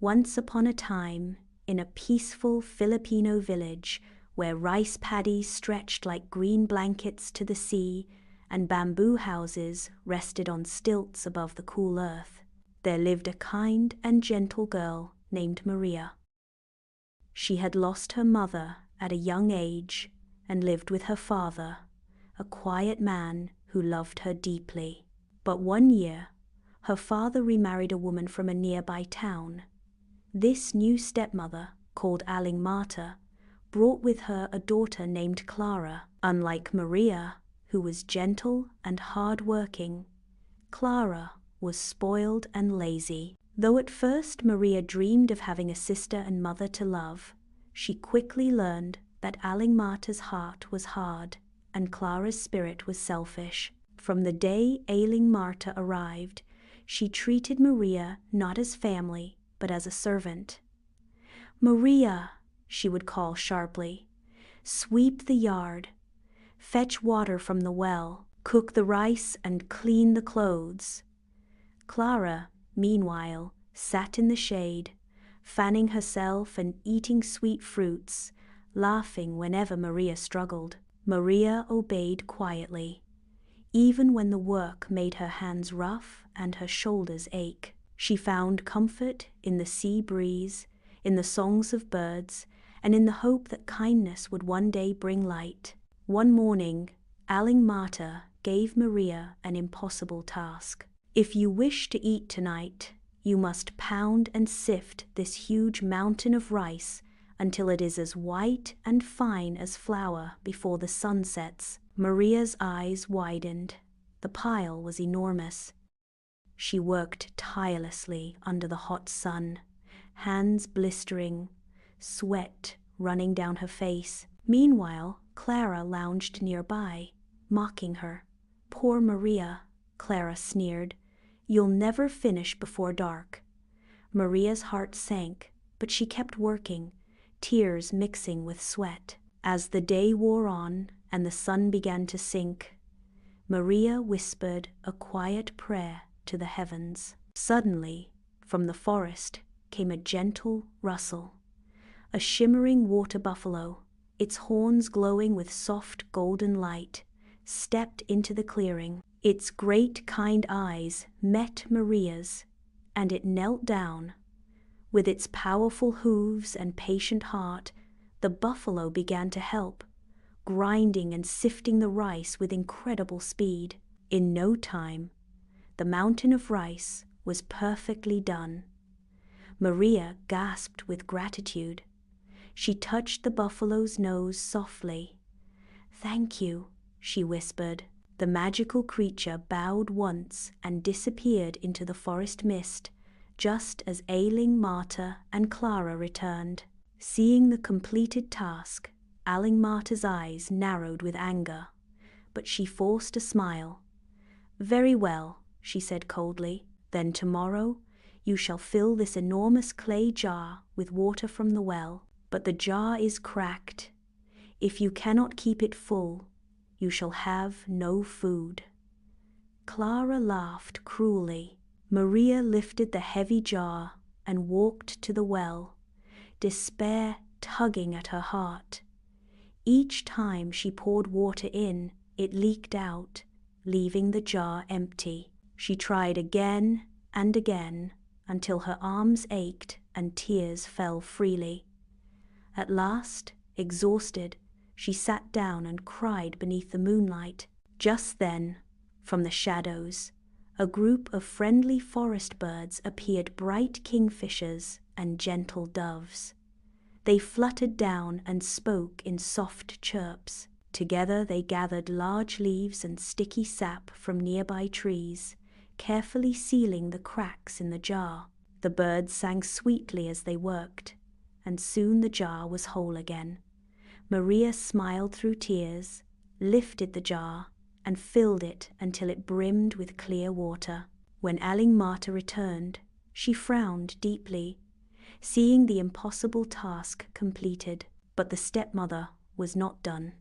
Once upon a time, in a peaceful Filipino village where rice paddies stretched like green blankets to the sea and bamboo houses rested on stilts above the cool earth, there lived a kind and gentle girl named Maria. She had lost her mother at a young age and lived with her father, a quiet man who loved her deeply. But one year, her father remarried a woman from a nearby town. This new stepmother, called Aling Marta, brought with her a daughter named Clara. Unlike Maria, who was gentle and hard-working, Clara was spoiled and lazy. Though at first Maria dreamed of having a sister and mother to love, she quickly learned that Aling Marta's heart was hard and Clara's spirit was selfish. From the day Aling Marta arrived, she treated Maria not as family, but as a servant. "Maria," she would call sharply, "sweep the yard, fetch water from the well, cook the rice and clean the clothes." Clara, meanwhile, sat in the shade, fanning herself and eating sweet fruits, laughing whenever Maria struggled. Maria obeyed quietly, even when the work made her hands rough and her shoulders ache. She found comfort in the sea breeze, in the songs of birds, and in the hope that kindness would one day bring light. One morning, Aling Marta gave Maria an impossible task. "If you wish to eat tonight, you must pound and sift this huge mountain of rice until it is as white and fine as flour before the sun sets." Maria's eyes widened. The pile was enormous. She worked tirelessly under the hot sun, hands blistering, sweat running down her face. Meanwhile, Clara lounged nearby, mocking her. "Poor Maria," Clara sneered. "You'll never finish before dark." Maria's heart sank, but she kept working, tears mixing with sweat. As the day wore on and the sun began to sink, Maria whispered a quiet prayer to the heavens. Suddenly, from the forest came a gentle rustle. A shimmering water buffalo, its horns glowing with soft golden light, stepped into the clearing. Its great kind eyes met Maria's, and it knelt down. With its powerful hooves and patient heart, the buffalo began to help, grinding and sifting the rice with incredible speed. In no time, the mountain of rice was perfectly done. Maria gasped with gratitude. She touched the buffalo's nose softly. "Thank you," she whispered. The magical creature bowed once and disappeared into the forest mist, just as Aling Marta and Clara returned. Seeing the completed task, Aling Marta's eyes narrowed with anger, but she forced a smile. "Very well," she said coldly. "Then tomorrow you shall fill this enormous clay jar with water from the well. But the jar is cracked. If you cannot keep it full, you shall have no food." Clara laughed cruelly. Maria lifted the heavy jar and walked to the well, despair tugging at her heart. Each time she poured water in, it leaked out, leaving the jar empty. She tried again and again until her arms ached and tears fell freely. At last, exhausted, she sat down and cried beneath the moonlight. Just then, from the shadows, a group of friendly forest birds appeared, bright kingfishers and gentle doves. They fluttered down and spoke in soft chirps. Together they gathered large leaves and sticky sap from nearby trees, carefully sealing the cracks in the jar. The birds sang sweetly as they worked, and soon the jar was whole again. Maria smiled through tears, lifted the jar, and filled it until it brimmed with clear water. When Aling Marta returned, she frowned deeply, seeing the impossible task completed. But the stepmother was not done.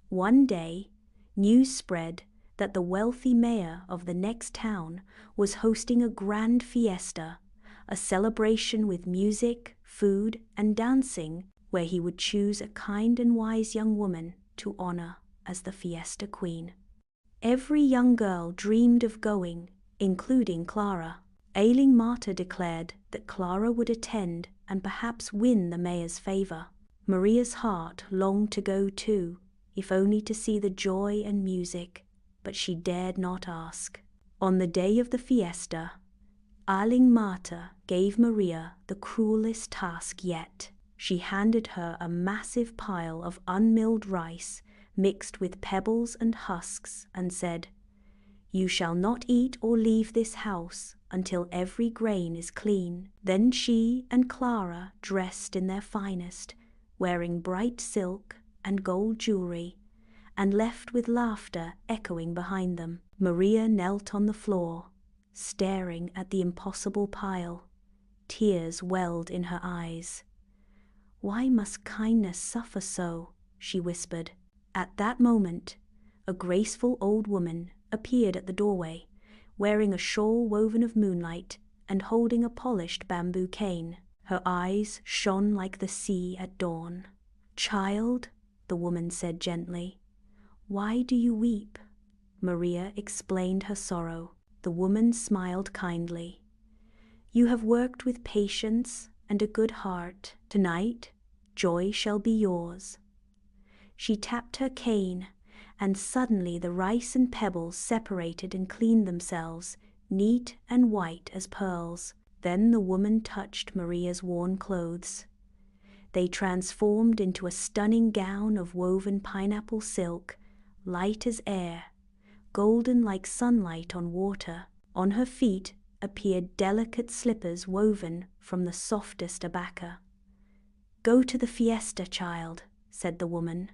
One day, news spread that the wealthy mayor of the next town was hosting a grand fiesta, a celebration with music, food, and dancing, where he would choose a kind and wise young woman to honor as the fiesta queen. Every young girl dreamed of going, including Clara. Ailing Marta declared that Clara would attend and perhaps win the mayor's favor. Maria's heart longed to go too, if only to see the joy and music, but she dared not ask. On the day of the fiesta, Ailing Marta gave Maria the cruelest task yet. She handed her a massive pile of unmilled rice mixed with pebbles and husks and said, "You shall not eat or leave this house until every grain is clean." Then she and Clara, dressed in their finest, wearing bright silk and gold jewelry, and left with laughter echoing behind them. Maria knelt on the floor, staring at the impossible pile. Tears welled in her eyes. "Why must kindness suffer so?" she whispered. At that moment, a graceful old woman appeared at the doorway, wearing a shawl woven of moonlight and holding a polished bamboo cane. Her eyes shone like the sea at dawn. "Child," the woman said gently, "why do you weep?" Maria explained her sorrow. The woman smiled kindly. "You have worked with patience and a good heart. Tonight, joy shall be yours." She tapped her cane, and suddenly the rice and pebbles separated and cleaned themselves, neat and white as pearls. Then the woman touched Maria's worn clothes. They transformed into a stunning gown of woven pineapple silk, light as air, golden like sunlight on water. On her feet appeared delicate slippers woven from the softest abaca. "Go to the fiesta, child," said the woman,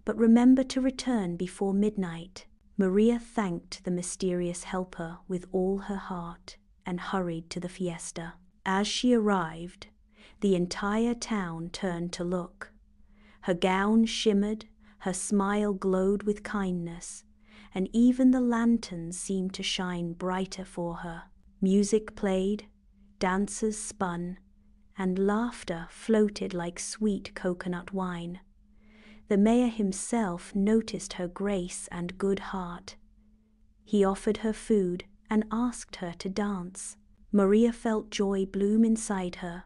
"but remember to return before midnight." Maria thanked the mysterious helper with all her heart and hurried to the fiesta. As she arrived, the entire town turned to look. Her gown shimmered, her smile glowed with kindness, and even the lanterns seemed to shine brighter for her. Music played, dancers spun, and laughter floated like sweet coconut wine. The mayor himself noticed her grace and good heart. He offered her food and asked her to dance. Maria felt joy bloom inside her,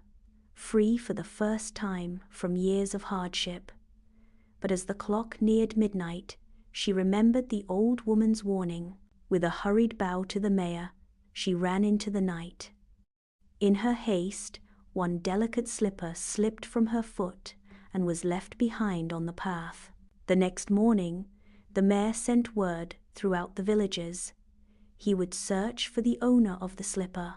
free for the first time from years of hardship. But as the clock neared midnight, she remembered the old woman's warning. With a hurried bow to the mayor, she ran into the night. In her haste, one delicate slipper slipped from her foot and was left behind on the path. The next morning, the mayor sent word throughout the villages. He would search for the owner of the slipper,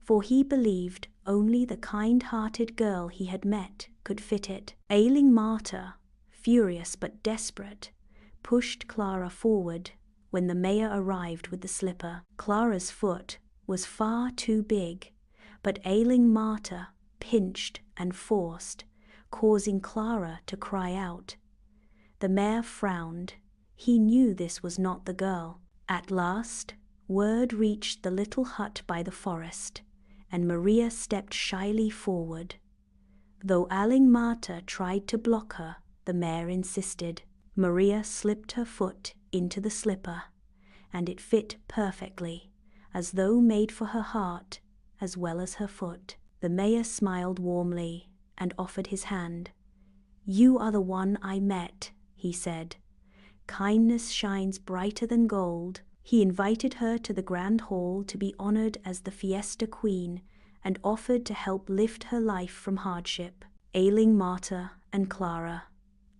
for he believed only the kind-hearted girl he had met could fit it. Ailing Marta, furious but desperate, pushed Clara forward when the mayor arrived with the slipper. Clara's foot was far too big, but ailing Marta pinched and forced, causing Clara to cry out. The mayor frowned. He knew this was not the girl. At last, word reached the little hut by the forest, and Maria stepped shyly forward. Though ailing Marta tried to block her, the mayor insisted. Maria slipped her foot into the slipper, and it fit perfectly, as though made for her heart as well as her foot. The mayor smiled warmly and offered his hand. "You are the one I met," he said. "Kindness shines brighter than gold." He invited her to the grand hall to be honored as the fiesta queen and offered to help lift her life from hardship. Ailing Marta and Clara,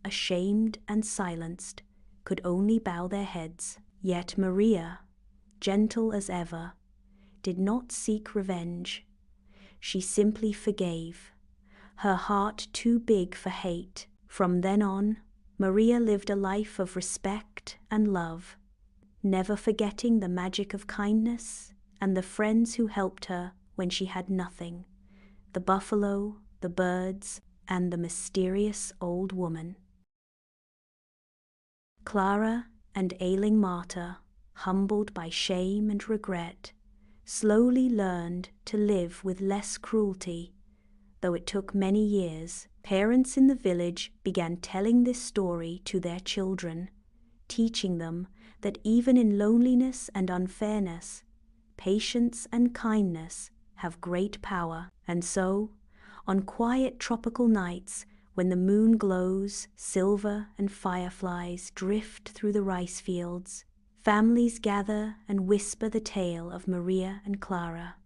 ashamed and silenced, could only bow their heads. Yet Maria, gentle as ever, did not seek revenge. She simply forgave, her heart too big for hate. From then on, Maria lived a life of respect and love, never forgetting the magic of kindness and the friends who helped her when she had nothing: the buffalo, the birds, and the mysterious old woman. Clara and ailing Marta humbled by shame and regret, slowly learned to live with less cruelty. Though it took many years, parents in the village began telling this story to their children, teaching them that even in loneliness and unfairness, patience and kindness have great power. And so, on quiet tropical nights, when the moon glows silver and fireflies drift through the rice fields, families gather and whisper the tale of Maria and Clara.